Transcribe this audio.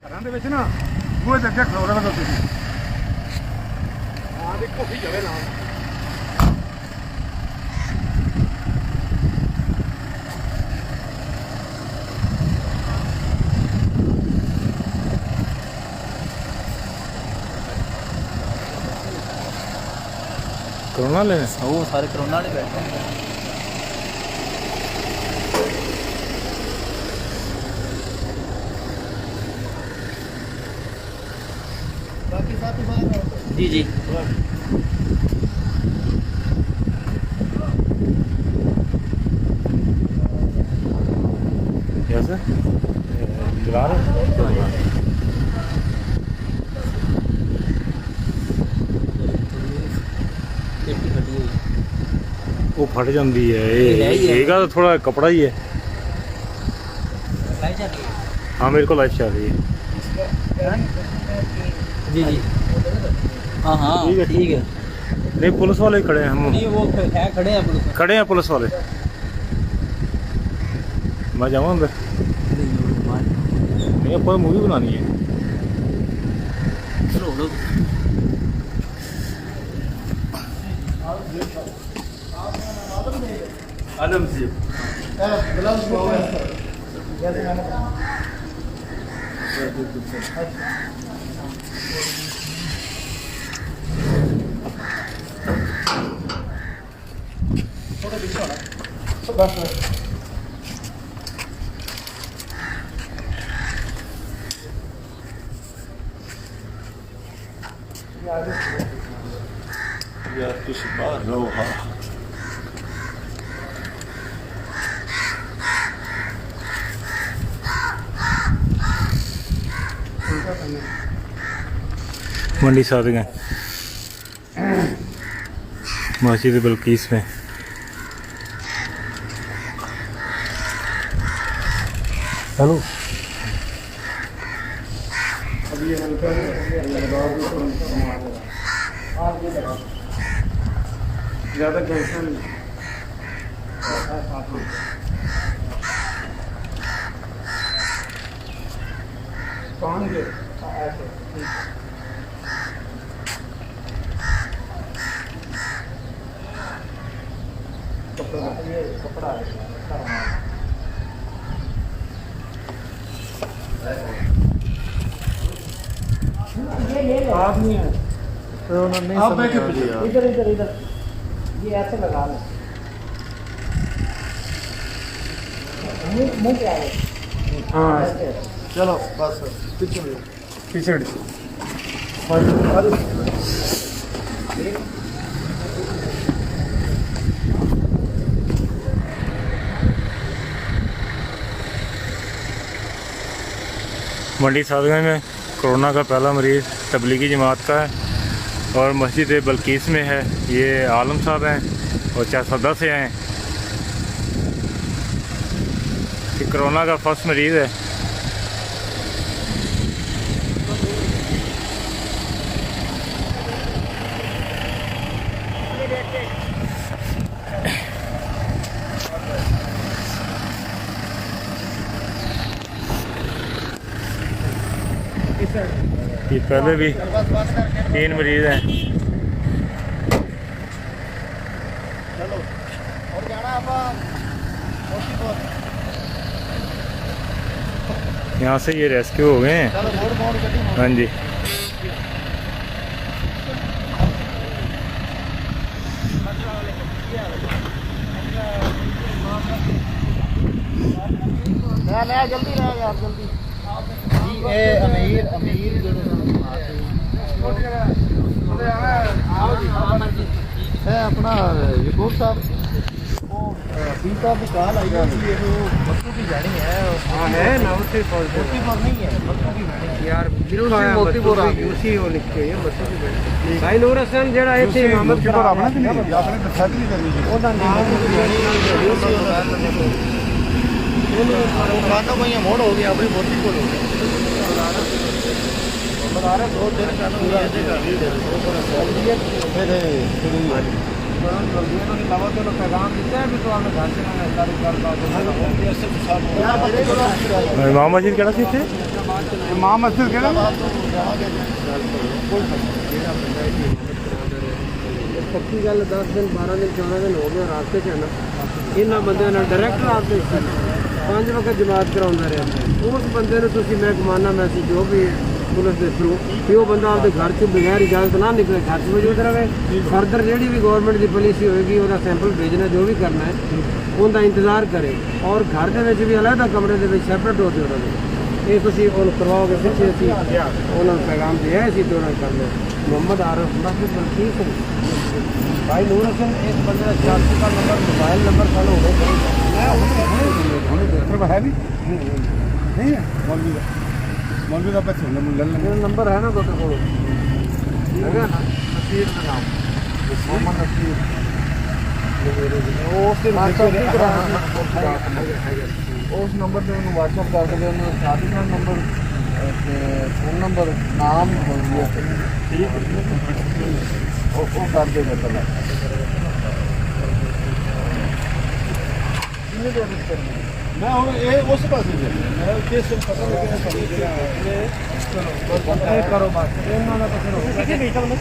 ਘਰਾਂ ਦੇ ਵਿੱਚ ਨਾ ਬੂਹੇ ਦੇ ਅੱਗੇ ਖਲੋਰਾ ਲਗਾ ਤੁਸੀਂ ਹਾਂ ਦੇਖੋ ਹੀ ਜਾਵੇ ਨਾਲ कोरोना लेने वो सारे कोरोना वाले बैठे हैं। बाकी साथी बाहर जी जी कैसे चला रहे वो फट जाती है येगा तो थोड़ा कपड़ा ही है। हाँ मेरे को लाइफ चल रही है जी जी हाँ हाँ ठीक है। नहीं पुलिस वाले खड़े हैं हम नहीं वो है खड़े हैं पुलिस वाले। मैं जाऊँ अंदर नहीं आपको मूवी बनानी है। आलम जी ग्लव्स पाओ थोड़ा पीछे होना बस यार कुछ बाहर रहो। हाँ मंडी सादगंज मस्जिद बल्कीस में हेलो अभी ये हल्का ज़्यादा कैसा नहीं कौन के ऐसे कपड़ा आप नहीं है तो उन्होंने आप बैठे इधर इधर इधर ये ऐसे लगा लो मुंह पे आ गए। हाँ चलो बस पीछे पीछे मंडी सादगंज में कोरोना का पहला मरीज़ तबलीगी जमात का है और मस्जिद बल्कीस में है। ये आलम साहब हैं और चासदा से हैं कि कोरोना का फर्स्ट मरीज़ है। ये पहले भी 3 मरीज़ हैं। चलो और जाना आप यहाँ से ये रेस्क्यू हो गए हैं। हाँ जी जल्दी रह यार जल्दी अमीर अमीर है अपना यकूब साहब वो पीता भी कॉल आई है मक्कू की जानी है। हाँ है मोतीपुर नहीं है मक्कू की यार मोतीपुर यूसी वो लिखे है मक्कू की भाई नूर हसन जेड़ा इथे मोहम्मद पर आपने भी नहीं आपने दस्खत नहीं करनी ओदा नाम खाना कोई मोड़ हो गया अपनी मोती को हो गया बता रहे 2 दिन का पूरा इमाम मस्जिद केड़ा सी इत्थे ਮਾਂ ਮਸਜਿਦ ਕਿਹੜਾ ਪੱਕੀ ਗੱਲ 10 ਦਿਨ 12 ਦਿਨ 14 ਦਿਨ ਹੋ ਗਏ ਰਾਸਤੇ 'ਚ ਨਾ ਇਹਨਾਂ ਬੰਦਿਆਂ ਨਾਲ ਡਾਇਰੈਕਟ ਰਾਸਤੇ 5 ਵਕਤ ਜਮਾਤ ਕਰਾਉਂਦਾ ਰਿਹਾ ਉਸ ਬੰਦੇ ਨੂੰ ਤੁਸੀਂ ਮੈਂ ਕਮਾਨਾ ਮੈਸੇਜ ਜੋ ਵੀ ਪੁਲਿਸ ਦੇ ਥਰੂ ਕਿ ਉਹ ਬੰਦਾ ਆਪਦੇ ਘਰ 'ਚ ਬਗੈਰ ਇਜਾਜ਼ਤ ਨਾ ਨਿਕਲੇ ਘਰ 'ਚ ਮੌਜੂਦ ਰਹੇ ਫਰਦਰ ਜਿਹੜੀ ਵੀ ਗਵਰਨਮੈਂਟ ਦੀ ਪਾਲਿਸੀ ਹੋਏਗੀ ਉਹਦਾ ਸੈਂਪਲ ਭੇਜਣਾ ਜੋ ਵੀ ਕਰਨਾ ਹੈ ਉਹਦਾ ਇੰਤਜ਼ਾਰ ਕਰੇ ਔਰ ਘਰ ਦੇ ਵਿੱਚ ਵੀ ਅਲੱਗਾ ਕਮਰੇ ਦੇ ਵਿੱਚ ਸੈਪਰੇਟ ਹੋ ਜਾਓ ਇਹ ਤੁਸੀਂ ਉਹਨੂੰ ਕਰਵਾਓਗੇ ਪਿੱਛੇ ਅਸੀਂ ਉਹਨਾਂ ਨੂੰ ਪੈਗਾਮ ਦਿਆ ਸੀ ਤੇ ਉਹਨਾਂ ਕਰ ਲਿਆ ਮੁਹੰਮਦ ਆਰਫ ਮਸਜਿਦ ਬਲਕੀਸ ਭਾਈ ਨੂਰ ਹਸਨ ਇਸ ਬੰਦੇ ਦਾ 86 ਦਾ ਨੰਬਰ ਮੋਬਾਈਲ ਨੰਬਰ ਸਾਨੂੰ ਹੋਵੇ ਹੈ ਵੀ ਨਹੀਂ ਹੈ ਮੌਲਵੀ ਦਾ ਪੈਸੇ ਨੰਬਰ ਹੈ ਨਾ ਤੁਹਾਡੇ ਕੋਲ ਹੈਗਾ ਨਾ ਨਸੀਰ ਦਾ ਨਾਮ ਮੁਹੰਮਦ ਨਸੀਰ ਉਸ ਨੰਬਰ ਤੇ ਉਹਨੂੰ WhatsApp ਕਰ ਸਕਦੇ ਉਹਨੂੰ ਸ਼ਾਦੀ ਦਾ ਨੰਬਰ ਤੇ ਫੋਨ ਨੰਬਰ ਨਾਮ ਠੀਕ ਉਹ ਕਰ ਦੇਗਾ ਪਹਿਲਾਂ ਮੈਂ ਹੁਣ ਇਹ ਉਸ ਪਾਸੇ ਜੇ ਮੈਂ ਕਿਸ ਪਤਾ ਲੱਗਿਆ ਚਲੋ ਕਰੋ ਬਸ ਇਹਨਾਂ ਦਾ ਤਾਂ ਫਿਰ